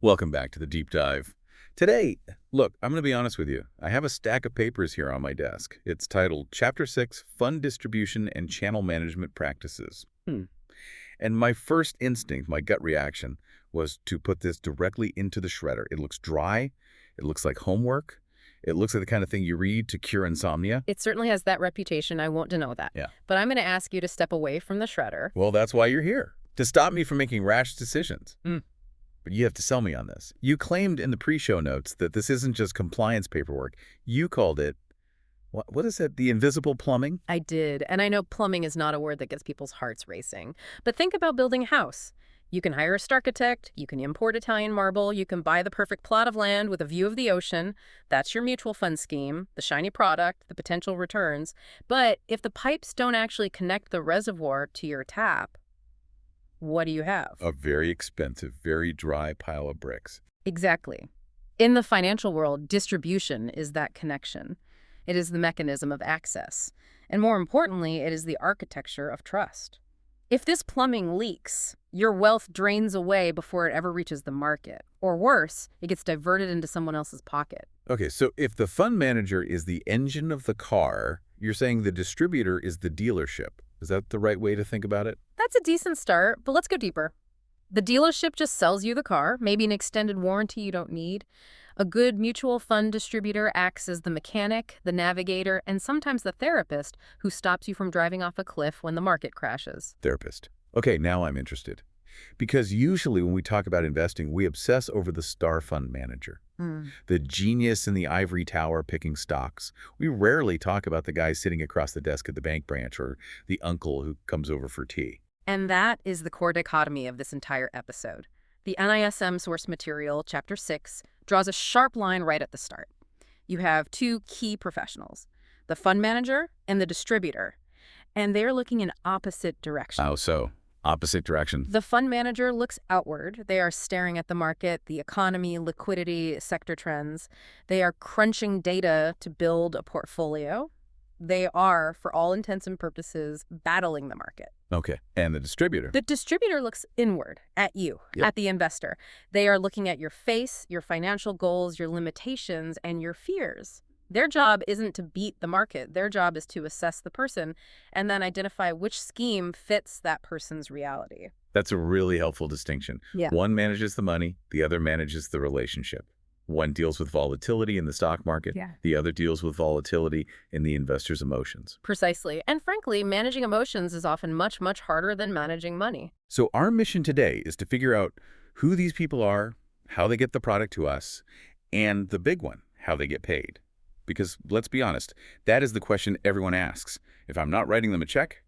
Welcome back to the deep dive. Today, look, I'm going to be honest with you. I have a stack of papers here on my desk. It's titled Chapter 6, Fund Distribution and Channel Management Practices. And my first instinct, my gut reaction, was to put this directly into the shredder. It looks dry. It looks like homework. It looks like the kind of thing you read to cure insomnia. It certainly has that reputation. I won't deny that. Yeah. But I'm going to ask you to step away from the shredder. Well, that's why you're here, to stop me from making rash decisions. But you have to sell me on this. You claimed in the pre-show notes that this isn't just compliance paperwork. You called it, what is it, the invisible plumbing? I did. And I know plumbing is not a word that gets people's hearts racing. But think about building a house. You can hire a starchitect, you can import Italian marble, you can buy the perfect plot of land with a view of the ocean. That's your mutual fund scheme, the shiny product, the potential returns. But if the pipes don't actually connect the reservoir to your tap, what do you have? A very expensive, very dry pile of bricks. Exactly. In the financial world, distribution is that connection. It is the mechanism of access. And more importantly, it is the architecture of trust. If this plumbing leaks, your wealth drains away before it ever reaches the market. Or worse, it gets diverted into someone else's pocket. Okay, so if the fund manager is the engine of the car, you're saying the distributor is the dealership. Is that the right way to think about it? That's a decent start, but let's go deeper. The dealership just sells you the car, maybe an extended warranty you don't need. A good mutual fund distributor acts as the mechanic, the navigator, and sometimes the therapist who stops you from driving off a cliff when the market crashes. Therapist. Okay, now I'm interested. Because usually when we talk about investing, we obsess over the star fund manager, the genius in the ivory tower picking stocks. We rarely talk about the guy sitting across the desk at the bank branch or the uncle who comes over for tea. And that is the core dichotomy of this entire episode. The NISM source material, Chapter 6, draws a sharp line right at the start. You have two key professionals, the fund manager and the distributor, and they're looking in opposite directions. How so? Opposite direction. The fund manager looks outward. They are staring at the market, the economy, liquidity, sector trends. They are crunching data to build a portfolio. They are, for all intents and purposes, battling the market. Okay. And the distributor? The distributor looks inward, at you, at the investor. They are looking at your face, your financial goals, your limitations, and your fears. Their job isn't to beat the market. Their job is to assess the person and then identify which scheme fits that person's reality. That's a really helpful distinction. Yeah. One manages the money, the other manages the relationship. One deals with volatility in the stock market, the other deals with volatility in the investor's emotions. Precisely. And frankly, managing emotions is often much, much harder than managing money. So our mission today is to figure out who these people are, how they get the product to us, and the big one, how they get paid. Because let's be honest, that is the question everyone asks. If I'm not writing them a check,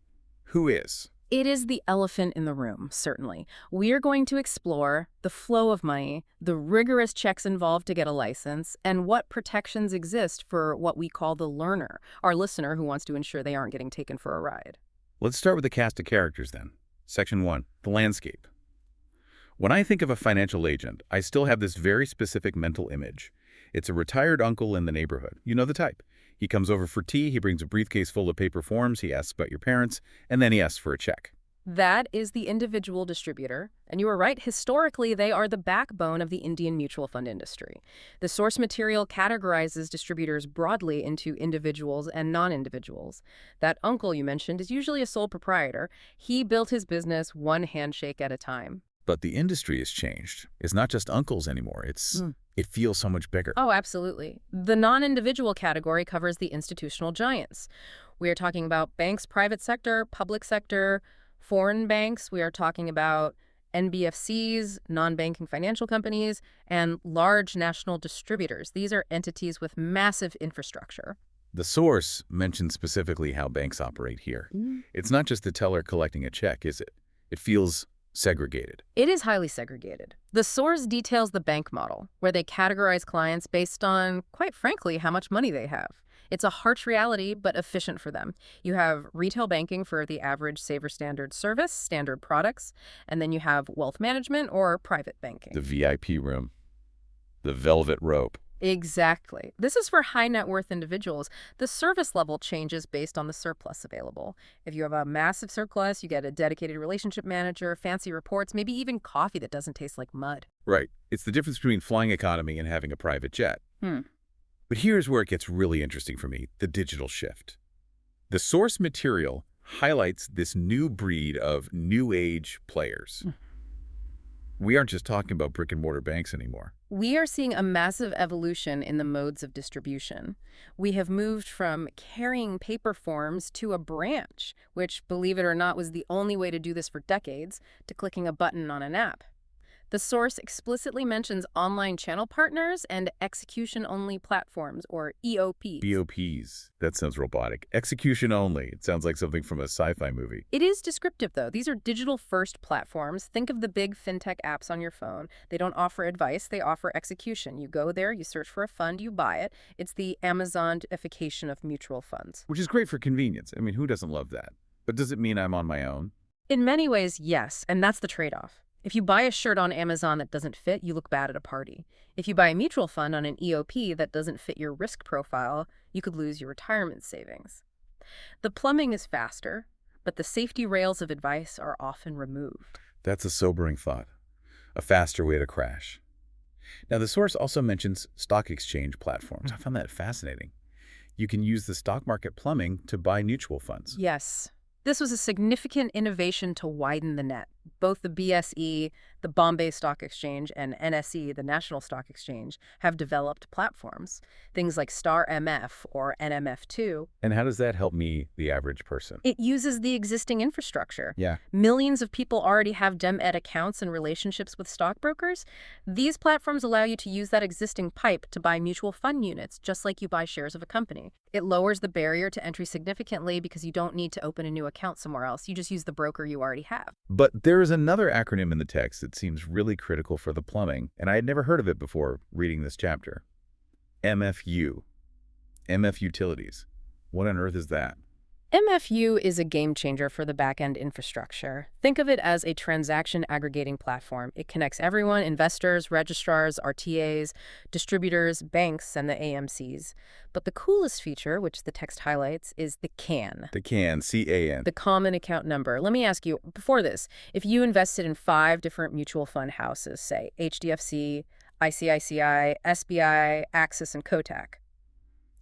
who is? It is the elephant in the room, certainly. We are going to explore the flow of money, the rigorous checks involved to get a license, and what protections exist for what we call the learner, our listener who wants to ensure they aren't getting taken for a ride. Let's start with the cast of characters then. Section 1, the landscape. When I think of a financial agent, I still have this very specific mental image. It's a retired uncle in the neighborhood. You know the type. He comes over for tea, he brings a briefcase full of paper forms, he asks about your parents, and then he asks for a check. That is the individual distributor. And you are right, historically, they are the backbone of the Indian mutual fund industry. The source material categorizes distributors broadly into individuals and non-individuals. That uncle you mentioned is usually a sole proprietor. He built his business one handshake at a time. But the industry has changed. It's not just uncles anymore. It feels so much bigger. Oh, absolutely. The non-individual category covers the institutional giants. We are talking about banks, private sector, public sector, foreign banks. We are talking about NBFCs, non-banking financial companies, and large national distributors. These are entities with massive infrastructure. The source mentions specifically how banks operate here. It's not just the teller collecting a check, is it? It feels segregated. It is highly segregated. The source details the bank model, where they categorize clients based on, quite frankly, how much money they have. It's a harsh reality, but efficient for them. You have retail banking for the average saver standard service, standard products, and then you have wealth management or private banking. The VIP room. The velvet rope. Exactly. This is for high net worth individuals. The service level changes based on the surplus available. If you have a massive surplus, you get a dedicated relationship manager, fancy reports, maybe even coffee that doesn't taste like mud. Right. It's the difference between flying economy and having a private jet. Hmm. But here's where it gets really interesting for me, the digital shift. The source material highlights this new breed of new age players. We aren't just talking about brick-and-mortar banks anymore. We are seeing a massive evolution in the modes of distribution. We have moved from carrying paper forms to a branch, which, believe it or not, was the only way to do this for decades, to clicking a button on an app. The source explicitly mentions online channel partners and execution-only platforms, or EOPs. EOPs. That sounds robotic. Execution only. It sounds like something from a sci-fi movie. It is descriptive, though. These are digital-first platforms. Think of the big fintech apps on your phone. They don't offer advice, they offer execution. You go there, you search for a fund, you buy it. It's the Amazonification of mutual funds. Which is great for convenience. I mean, who doesn't love that? But does it mean I'm on my own? In many ways, yes, and that's the trade-off. If you buy a shirt on Amazon that doesn't fit, you look bad at a party. If you buy a mutual fund on an EOP that doesn't fit your risk profile, you could lose your retirement savings. The plumbing is faster, but the safety rails of advice are often removed. That's a sobering thought. A faster way to crash. Now, the source also mentions stock exchange platforms. I found that fascinating. You can use the stock market plumbing to buy mutual funds. Yes. This was a significant innovation to widen the net. Both the BSE, the Bombay Stock Exchange, and NSE, the National Stock Exchange, have developed platforms. Things like Star MF or NMF2. And how does that help me, the average person? It uses the existing infrastructure. Yeah. Millions of people already have DemEd accounts and relationships with stockbrokers. These platforms allow you to use that existing pipe to buy mutual fund units, just like you buy shares of a company. It lowers the barrier to entry significantly because you don't need to open a new account somewhere else. You just use the broker you already have. But there is another acronym in the text that seems really critical for the plumbing, and I had never heard of it before reading this chapter. MFU. MF Utilities. What on earth is that? MFU is a game changer for the back-end infrastructure. Think of it as a transaction aggregating platform. It connects everyone, investors, registrars, RTAs, distributors, banks, and the AMCs. But the coolest feature, which the text highlights, is the CAN. The CAN, C-A-N. The common account number. Let me ask you, before this, if you invested in 5 different mutual fund houses, say HDFC, ICICI, SBI, Axis, and Kotak,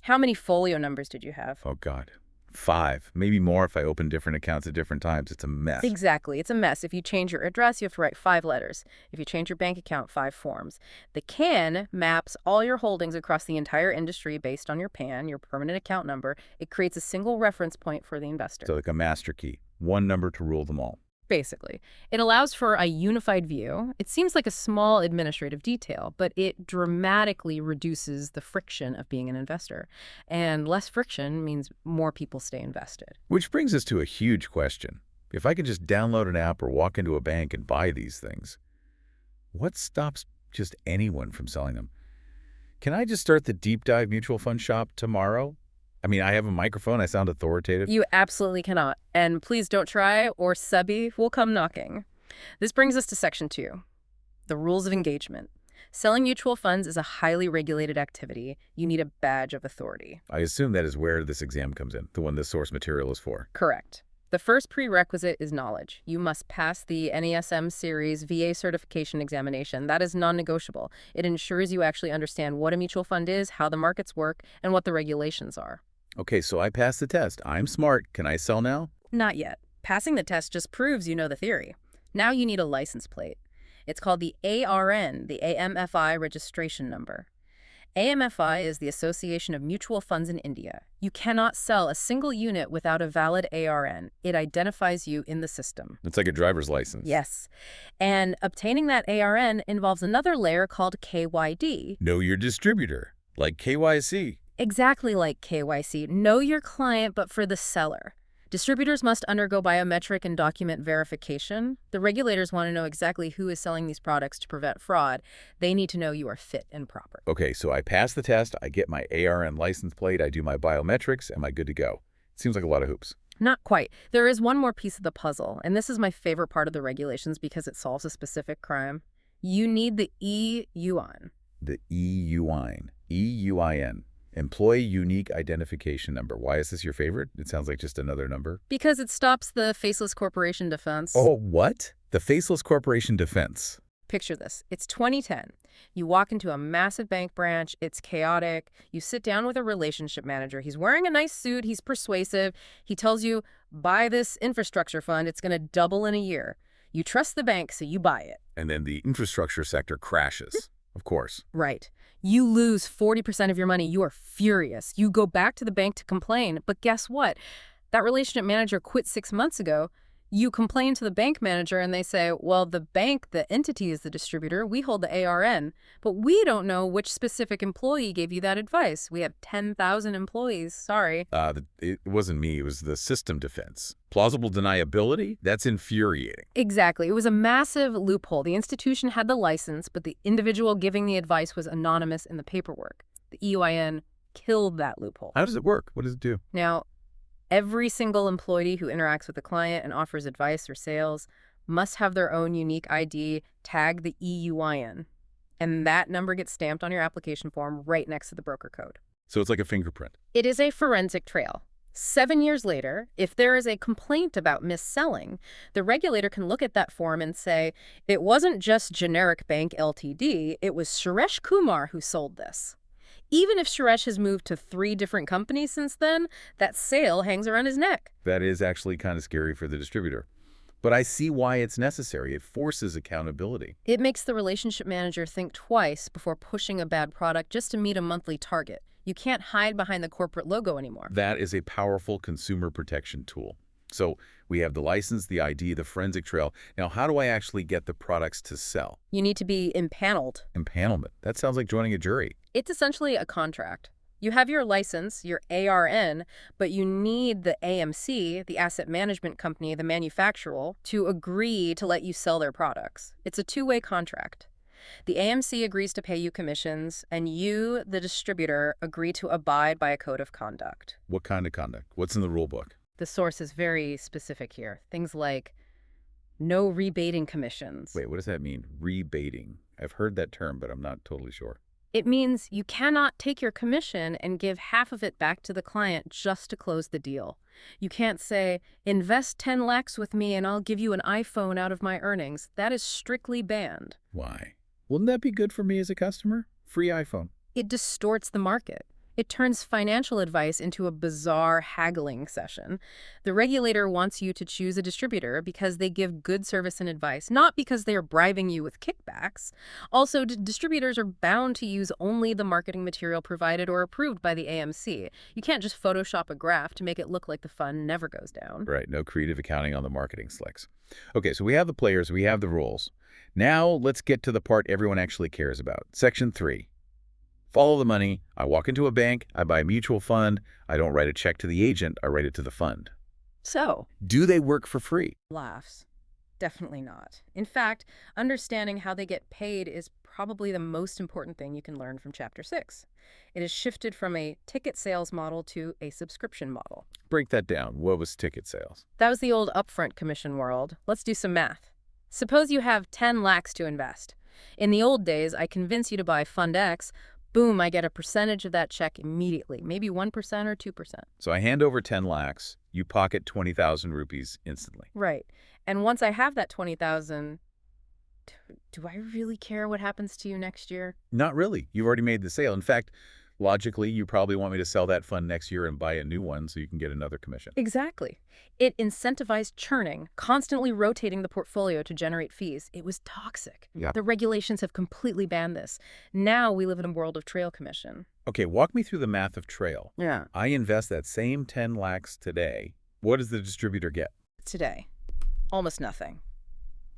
how many folio numbers did you have? Oh, God. 5, maybe more if I open different accounts at different times. It's a mess. Exactly. It's a mess. If you change your address, you have to write 5 letters. If you change your bank account, 5 forms. The CAN maps all your holdings across the entire industry based on your PAN, your permanent account number. It creates a single reference point for the investor. So like a master key, one number to rule them all. Basically. It allows for a unified view. It seems like a small administrative detail, but it dramatically reduces the friction of being an investor. And less friction means more people stay invested. Which brings us to a huge question. If I could just download an app or walk into a bank and buy these things, what stops just anyone from selling them? Can I just start the deep dive mutual fund shop tomorrow? I mean, I have a microphone. I sound authoritative. You absolutely cannot. And please don't try, or SEBI will come knocking. This brings us to Section 2, the rules of engagement. Selling mutual funds is a highly regulated activity. You need a badge of authority. I assume that is where this exam comes in, the one this source material is for. Correct. The first prerequisite is knowledge. You must pass the NISM series VA certification examination. That is non-negotiable. It ensures you actually understand what a mutual fund is, how the markets work, and what the regulations are. Okay, so I passed the test. I'm smart. Can I sell now? Not yet. Passing the test just proves you know the theory. Now you need a license plate. It's called the ARN, the AMFI registration number. AMFI is the Association of Mutual Funds in India. You cannot sell a single unit without a valid ARN. It identifies you in the system. It's like a driver's license. Yes. And obtaining that ARN involves another layer called KYD. Know your distributor, like KYC. Exactly like KYC. Know your client, but for the seller. Distributors must undergo biometric and document verification. The regulators want to know exactly who is selling these products to prevent fraud. They need to know you are fit and proper. Okay, so I pass the test, I get my ARN license plate, I do my biometrics, am I good to go? Seems like a lot of hoops. Not quite. There is one more piece of the puzzle, and this is my favorite part of the regulations because it solves a specific crime. You need the E-Yuan. The E-Yuan. EUIN, Employee Unique Identification Number. Why is this your favorite? It sounds like just another number. Because it stops the faceless corporation defense. Oh, what? The Faceless Corporation Defense. Picture this. It's 2010. You walk into a massive bank branch. It's chaotic. You sit down with a relationship manager. He's wearing a nice suit. He's persuasive. He tells you, buy this infrastructure fund. It's going to double in a year. You trust the bank, so you buy it. And then the infrastructure sector crashes, of course. Right. You lose 40% of your money. You are furious. You go back to the bank to complain. But guess what? That relationship manager quit 6 months ago. You complain to the bank manager and they say, well, the bank, the entity is the distributor. We hold the ARN, but we don't know which specific employee gave you that advice. We have 10,000 employees. Sorry. It wasn't me. It was the system defense. Plausible deniability? That's infuriating. Exactly. It was a massive loophole. The institution had the license, but the individual giving the advice was anonymous in the paperwork. The EUIN killed that loophole. How does it work? What does it do? Now, every single employee who interacts with the client and offers advice or sales must have their own unique ID, tag the EUIN, and that number gets stamped on your application form right next to the broker code. So it's like a fingerprint. It is a forensic trail. 7 years later, if there is a complaint about mis-selling, the regulator can look at that form and say, it wasn't just Generic Bank Ltd., it was Suresh Kumar who sold this. Even if Suresh has moved to 3 different companies since then, that sale hangs around his neck. That is actually kind of scary for the distributor. But I see why it's necessary. It forces accountability. It makes the relationship manager think twice before pushing a bad product just to meet a monthly target. You can't hide behind the corporate logo anymore. That is a powerful consumer protection tool. So we have the license, the ID, the forensic trail. Now, how do I actually get the products to sell? You need to be impaneled. Impanelment. That sounds like joining a jury. It's essentially a contract. You have your license, your ARN, but you need the AMC, the asset management company, the manufacturer, to agree to let you sell their products. It's a two-way contract. The AMC agrees to pay you commissions, and you, the distributor, agree to abide by a code of conduct. What kind of conduct? What's in the rule book? The source is very specific here. Things like no rebating commissions. Wait, what does that mean? Rebating. I've heard that term, but I'm not totally sure. It means you cannot take your commission and give half of it back to the client just to close the deal. You can't say, invest 10 lakhs with me and I'll give you an iPhone out of my earnings. That is strictly banned. Why? Wouldn't that be good for me as a customer? Free iPhone. It distorts the market. It turns financial advice into a bizarre haggling session. The regulator wants you to choose a distributor because they give good service and advice, not because they are bribing you with kickbacks. Also, distributors are bound to use only the marketing material provided or approved by the AMC. You can't just Photoshop a graph to make it look like the fund never goes down. Right, no creative accounting on the marketing slicks. Okay, so we have the players, we have the rules. Now let's get to the part everyone actually cares about. Section 3. Follow the money. I walk into a bank, I buy a mutual fund, I don't write a check to the agent, I write it to the fund. So, Do they work for free? laughs. Definitely not. In fact, understanding how they get paid is probably the most important thing you can learn from Chapter 6. It has shifted from a ticket sales model to a subscription model. Break that down. What was ticket sales? That was the old upfront commission world. Let's do some math. Suppose you have 10 lakhs to invest. In the old days, I convince you to buy Fund X. Boom, I get a percentage of that check immediately, maybe 1% or 2%. So I hand over 10 lakhs, you pocket 20,000 rupees instantly. Right. And once I have that 20,000, do I really care what happens to you next year? Not really. You've already made the sale. In fact, logically, you probably want me to sell that fund next year and buy a new one so you can get another commission. Exactly. It incentivized churning, constantly rotating the portfolio to generate fees. It was toxic. Yeah. The regulations have completely banned this. Now we live in a world of trail commission. Okay, walk me through the math of trail. Yeah. I invest that same 10 lakhs today. What does the distributor get? Today, almost nothing.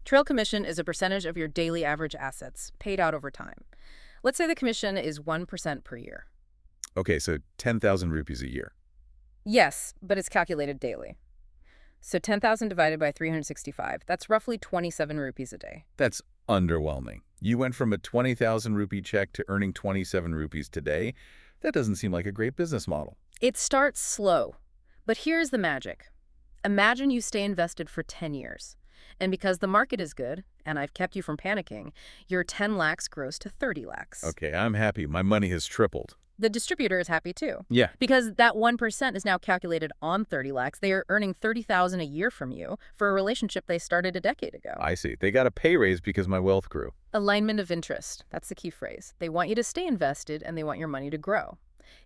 Trail commission is a percentage of your daily average assets paid out over time. Let's say the commission is 1% per year. Okay, so 10,000 rupees a year. Yes, but it's calculated daily. So 10,000 divided by 365, that's roughly 27 rupees a day. That's underwhelming. You went from a 20,000 rupee check to earning 27 rupees today. That doesn't seem like a great business model. It starts slow, but here's the magic. Imagine you stay invested for 10 years. And because the market is good, and I've kept you from panicking, your 10 lakhs grows to 30 lakhs. Okay, I'm happy. My money has tripled. The distributor is happy too. Yeah. Because that 1% is now calculated on 30 lakhs. They are earning 30,000 a year from you for a relationship they started a decade ago. I see. They got a pay raise because my wealth grew. Alignment of interest. That's the key phrase. They want you to stay invested and they want your money to grow.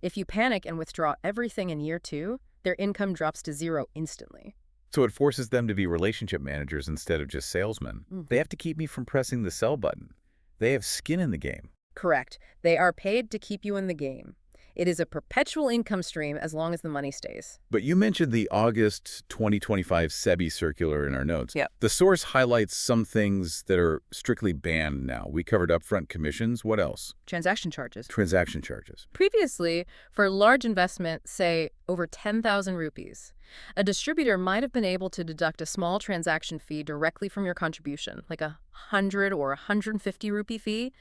If you panic and withdraw everything in year 2, their income drops to 0 instantly. So it forces them to be relationship managers instead of just salesmen. They have to keep me from pressing the sell button. They have skin in the game. Correct. They are paid to keep you in the game. It is a perpetual income stream as long as the money stays. But you mentioned the August 2025 SEBI circular in our notes. Yep. The source highlights some things that are strictly banned now. We covered upfront commissions. What else? Transaction charges. Transaction charges. Previously, for large investment, say over 10,000 rupees, a distributor might have been able to deduct a small transaction fee directly from your contribution, like a 100 or 150 rupee fee.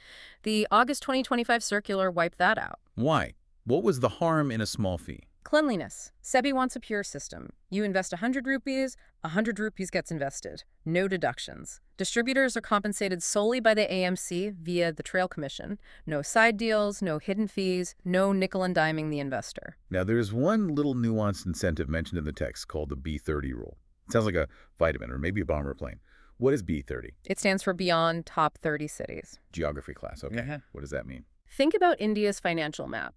The August 2025 circular wiped that out. Why? What was the harm in a small fee? Cleanliness. SEBI wants a pure system. You invest 100 rupees, 100 rupees gets invested. No deductions. Distributors are compensated solely by the AMC via the trail commission. No side deals, no hidden fees, no nickel and diming the investor. Now, there's one little nuanced incentive mentioned in the text called the B30 rule. It sounds like a vitamin or maybe a bomber plane. What is B30? It stands for Beyond Top 30 Cities. Geography class. Okay. What does that mean? Think about India's financial map.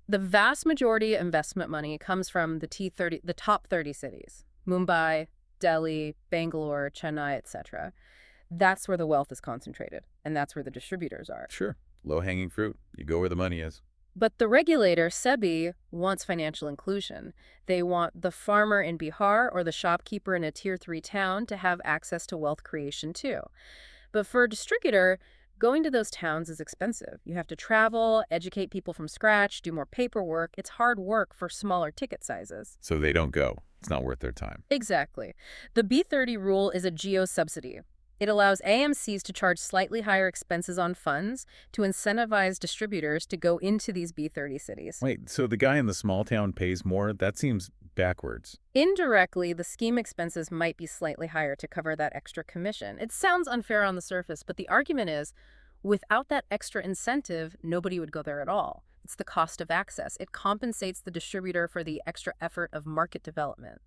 The vast majority of investment money comes from the top 30 cities. Mumbai, Delhi, Bangalore, Chennai, etc. That's where the wealth is concentrated, and that's where the distributors are. Sure. Low-hanging fruit. You go where the money is. But the regulator, SEBI, wants financial inclusion. They want the farmer in Bihar or the shopkeeper in a Tier 3 town to have access to wealth creation too. But for a distributor, going to those towns is expensive. You have to travel, educate people from scratch, do more paperwork. It's hard work for smaller ticket sizes. So they don't go. It's not worth their time. Exactly. The B30 rule is a geo-subsidy. It allows AMCs to charge slightly higher expenses on funds to incentivize distributors to go into these B30 cities. Wait, so the guy in the small town pays more? That seems backwards. Indirectly, the scheme expenses might be slightly higher to cover that extra commission. It sounds unfair on the surface, but the argument is, without that extra incentive, nobody would go there at all. It's the cost of access. It compensates the distributor for the extra effort of market development.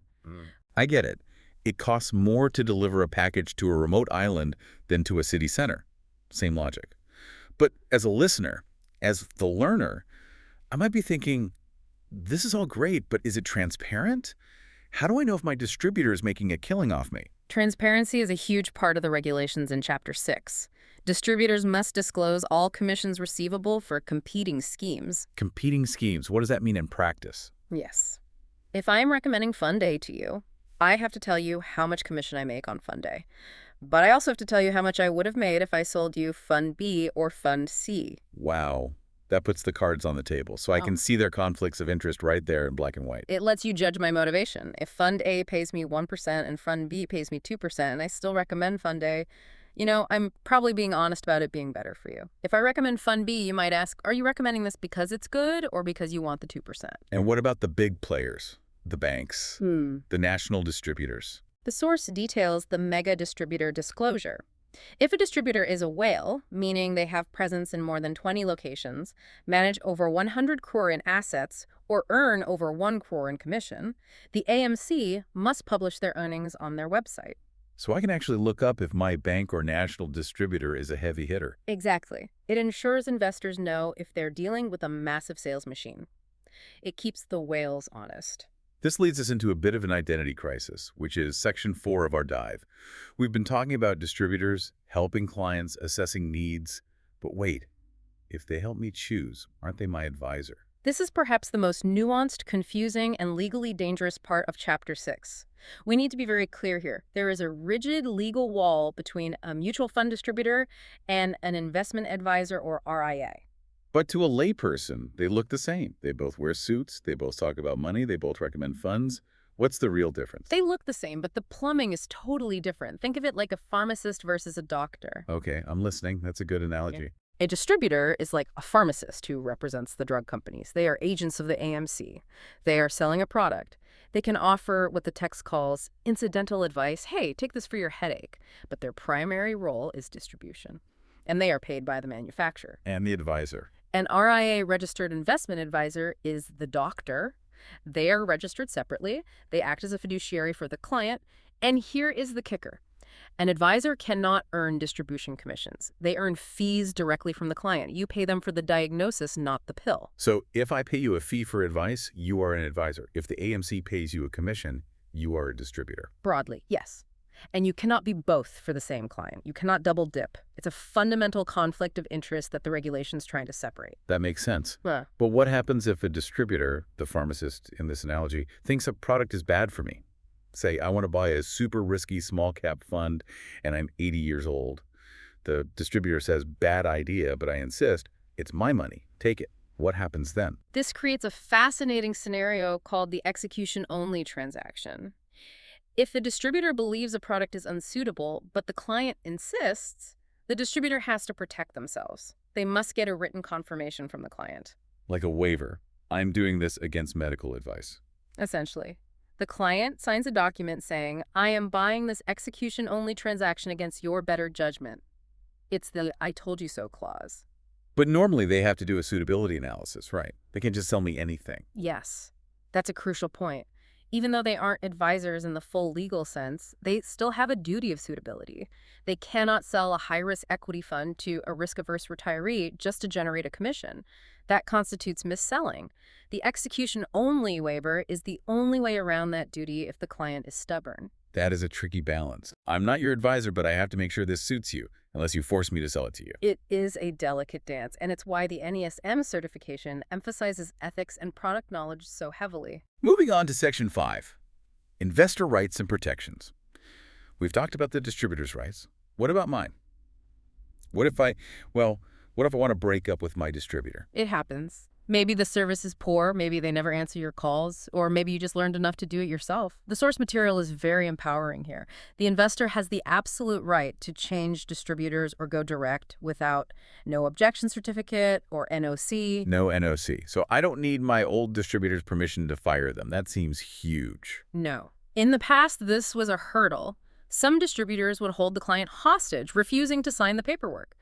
I get it. It costs more to deliver a package to a remote island than to a city center. Same logic. But as a listener, as the learner, I might be thinking, this is all great, but is it transparent? How do I know if my distributor is making a killing off me? Transparency is a huge part of the regulations in Chapter 6. Distributors must disclose all commissions receivable for competing schemes. Competing schemes, what does that mean in practice? Yes. If I am recommending Fund A to you, I have to tell you how much commission I make on Fund A. But I also have to tell you how much I would have made if I sold you Fund B or Fund C. Wow. That puts the cards on the table, so I can see their conflicts of interest right there in black and white. It lets you judge my motivation. If Fund A pays me 1% and Fund B pays me 2% and I still recommend Fund A, I'm probably being honest about it being better for you. If I recommend Fund B, you might ask, are you recommending this because it's good or because you want the 2%? And what about the big players? The banks, the national distributors? The source details the mega distributor disclosure. If a distributor is a whale, meaning they have presence in more than 20 locations, manage over 100 crore in assets, or earn over 1 crore in commission, the AMC must publish their earnings on their website. So I can actually look up if my bank or national distributor is a heavy hitter. Exactly. It ensures investors know if they're dealing with a massive sales machine. It keeps the whales honest. This leads us into a bit of an identity crisis, which is Section 4 of our dive. We've been talking about distributors, helping clients, assessing needs. But wait, if they help me choose, aren't they my advisor? This is perhaps the most nuanced, confusing, and legally dangerous part of Chapter 6. We need to be very clear here. There is a rigid legal wall between a mutual fund distributor and an investment advisor or RIA. But to a layperson, they look the same. They both wear suits, they both talk about money, they both recommend funds. What's the real difference? They look the same, but the plumbing is totally different. Think of it like a pharmacist versus a doctor. Okay, I'm listening. That's a good analogy. A distributor is like a pharmacist who represents the drug companies. They are agents of the AMC. They are selling a product. They can offer what the text calls incidental advice. Hey, take this for your headache. But their primary role is distribution. And they are paid by the manufacturer. And the advisor. An RIA registered investment advisor is the doctor. They are registered separately. They act as a fiduciary for the client. And here is the kicker. An advisor cannot earn distribution commissions. They earn fees directly from the client. You pay them for the diagnosis, not the pill. So if I pay you a fee for advice, you are an advisor. If the AMC pays you a commission, you are a distributor. Broadly, yes. And you cannot be both for the same client. You cannot double dip. It's a fundamental conflict of interest that the regulation's trying to separate. That makes sense. But what happens if a distributor, the pharmacist in this analogy, thinks a product is bad for me? Say, I want to buy a super risky small cap fund and I'm 80 years old. The distributor says, bad idea, but I insist, it's my money. Take it. What happens then? This creates a fascinating scenario called the execution-only transaction. If the distributor believes a product is unsuitable, but the client insists, the distributor has to protect themselves. They must get a written confirmation from the client. Like a waiver. I'm doing this against medical advice. Essentially. The client signs a document saying, I am buying this execution-only transaction against your better judgment. It's the I told you so clause. But normally they have to do a suitability analysis, right? They can't just sell me anything. Yes. That's a crucial point. Even though they aren't advisors in the full legal sense, they still have a duty of suitability. They cannot sell a high-risk equity fund to a risk-averse retiree just to generate a commission. That constitutes mis-selling. The execution-only waiver is the only way around that duty if the client is stubborn. That is a tricky balance. I'm not your advisor, but I have to make sure this suits you, unless you force me to sell it to you. It is a delicate dance, and it's why the NISM certification emphasizes ethics and product knowledge so heavily. Moving on to Section 5, Investor Rights and Protections. We've talked about the distributor's rights. What about mine? What if I want to break up with my distributor? It happens. Maybe the service is poor, maybe they never answer your calls, or maybe you just learned enough to do it yourself. The source material is very empowering here. The investor has the absolute right to change distributors or go direct without no objection certificate or NOC. No NOC. So I don't need my old distributor's permission to fire them. That seems huge. No. In the past, this was a hurdle. Some distributors would hold the client hostage, refusing to sign the paperwork.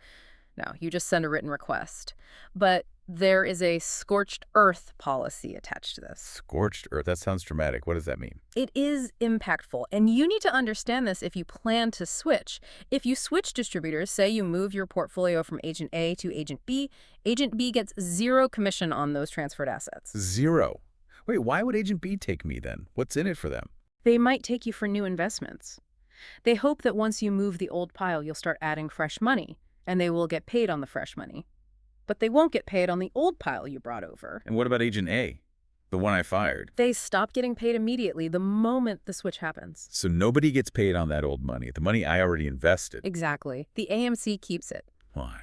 Now, you just send a written request. But there is a scorched earth policy attached to this. Scorched earth? That sounds dramatic. What does that mean? It is impactful, and you need to understand this if you plan to switch. If you switch distributors, say you move your portfolio from Agent A to Agent B gets zero commission on those transferred assets. Zero? Wait, why would Agent B take me then? What's in it for them? They might take you for new investments. They hope that once you move the old pile, you'll start adding fresh money, and they will get paid on the fresh money. But they won't get paid on the old pile you brought over. And what about Agent A, the one I fired? They stop getting paid immediately the moment the switch happens. So nobody gets paid on that old money, the money I already invested. Exactly. The AMC keeps it. Why?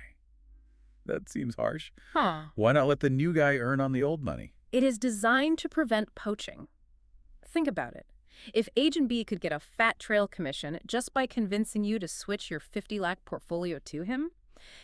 That seems harsh. Huh. Why not let the new guy earn on the old money? It is designed to prevent poaching. Think about it. If Agent B could get a fat trail commission just by convincing you to switch your 50 lakh portfolio to him,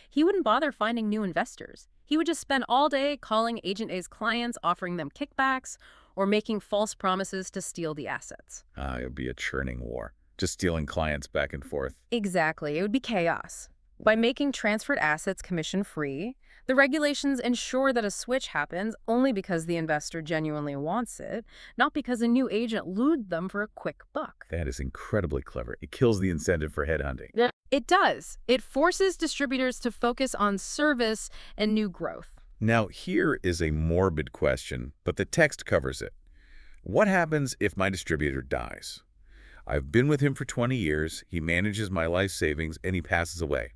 he wouldn't bother finding new investors. He would just spend all day calling Agent A's clients, offering them kickbacks, or making false promises to steal the assets. It would be a churning war, just stealing clients back and forth. Exactly. It would be chaos. By making transferred assets commission-free, the regulations ensure that a switch happens only because the investor genuinely wants it, not because a new agent lured them for a quick buck. That is incredibly clever. It kills the incentive for headhunting. Yeah. It does. It forces distributors to focus on service and new growth. Now, here is a morbid question, but the text covers it. What happens if my distributor dies? I've been with him for 20 years, he manages my life savings, and he passes away.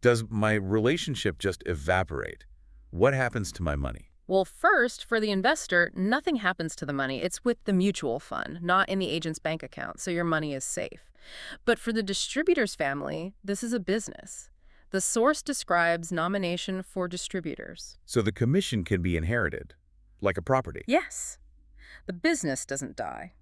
Does my relationship just evaporate? What happens to my money? Well, first, for the investor, nothing happens to the money. It's with the mutual fund, not in the agent's bank account, so your money is safe. But for the distributor's family, this is a business. The source describes nomination for distributors. So the commission can be inherited, like a property? Yes. The business doesn't die.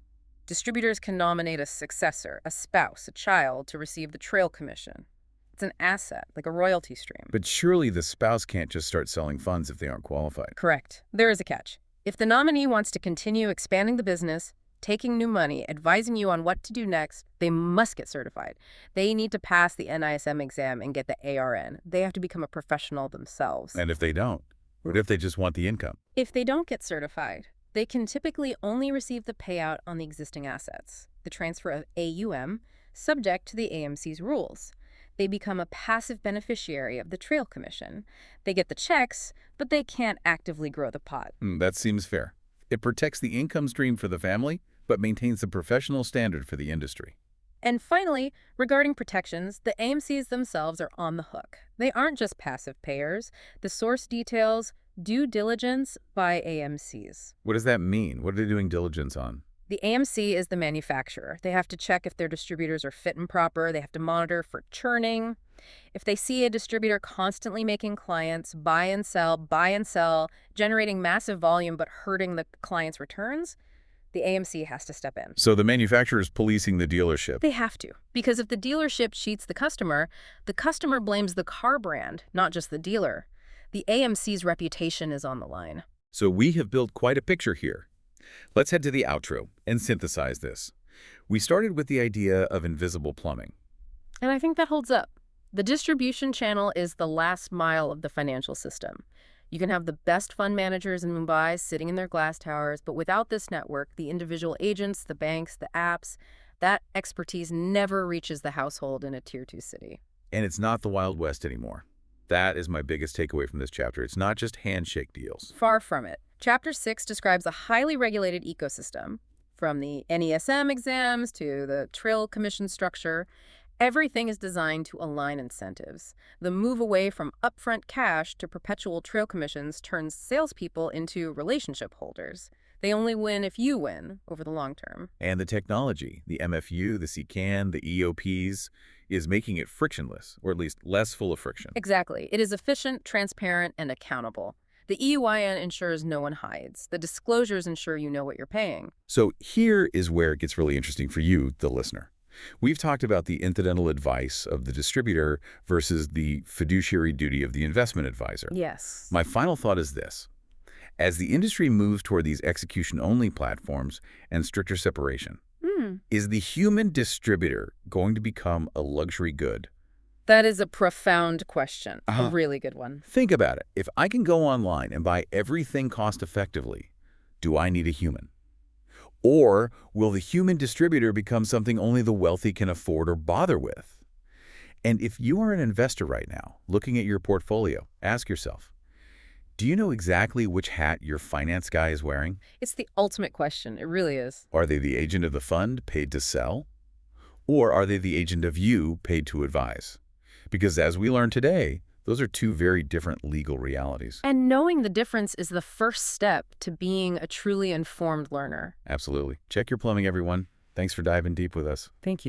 Distributors can nominate a successor, a spouse, a child, to receive the trail commission. It's an asset, like a royalty stream. But surely the spouse can't just start selling funds if they aren't qualified. Correct. There is a catch. If the nominee wants to continue expanding the business, taking new money, advising you on what to do next, they must get certified. They need to pass the NISM exam and get the ARN. They have to become a professional themselves. And if they don't? What if they just want the income? If they don't get certified, they can typically only receive the payout on the existing assets, the transfer of AUM, subject to the AMC's rules. They become a passive beneficiary of the trail commission. They get the checks, but they can't actively grow the pot. That seems fair. It protects the income stream for the family, but maintains the professional standard for the industry. And finally, regarding protections, the AMCs themselves are on the hook. They aren't just passive payers. The source details due diligence by AMCs. What does that mean? What are they doing diligence on? The AMC is the manufacturer. They have to check if their distributors are fit and proper. They have to monitor for churning. If they see a distributor constantly making clients buy and sell, generating massive volume but hurting the client's returns, the AMC has to step in. So the manufacturer is policing the dealership. They have to, because if the dealership cheats the customer blames the car brand, not just the dealer. The AMC's reputation is on the line. So we have built quite a picture here. Let's head to the outro and synthesize this. We started with the idea of invisible plumbing. And I think that holds up. The distribution channel is the last mile of the financial system. You can have the best fund managers in Mumbai sitting in their glass towers, but without this network, the individual agents, the banks, the apps, that expertise never reaches the household in a Tier 2 city. And it's not the Wild West anymore. That is my biggest takeaway from this chapter. It's not just handshake deals. Far from it. Chapter 6 describes a highly regulated ecosystem, from the NISM exams to the trail commission structure. Everything is designed to align incentives. The move away from upfront cash to perpetual trail commissions turns salespeople into relationship holders. They only win if you win over the long term. And the technology, the MFU, the CCAN, the EOPs, is making it frictionless, or at least less full of friction. Exactly. It is efficient, transparent, and accountable. The EUIN ensures no one hides. The disclosures ensure you know what you're paying. So here is where it gets really interesting for you, the listener. We've talked about the incidental advice of the distributor versus the fiduciary duty of the investment advisor. Yes. My final thought is this. As the industry moves toward these execution-only platforms and stricter separation, is the human distributor going to become a luxury good? That is a profound question. A really good one. Think about it. If I can go online and buy everything cost-effectively, do I need a human? Or will the human distributor become something only the wealthy can afford or bother with? And if you are an investor right now, looking at your portfolio, ask yourself, do you know exactly which hat your finance guy is wearing? It's the ultimate question. It really is. Are they the agent of the fund paid to sell? Or are they the agent of you paid to advise? Because as we learned today, those are two very different legal realities. And knowing the difference is the first step to being a truly informed learner. Absolutely. Check your plumbing, everyone. Thanks for diving deep with us. Thank you.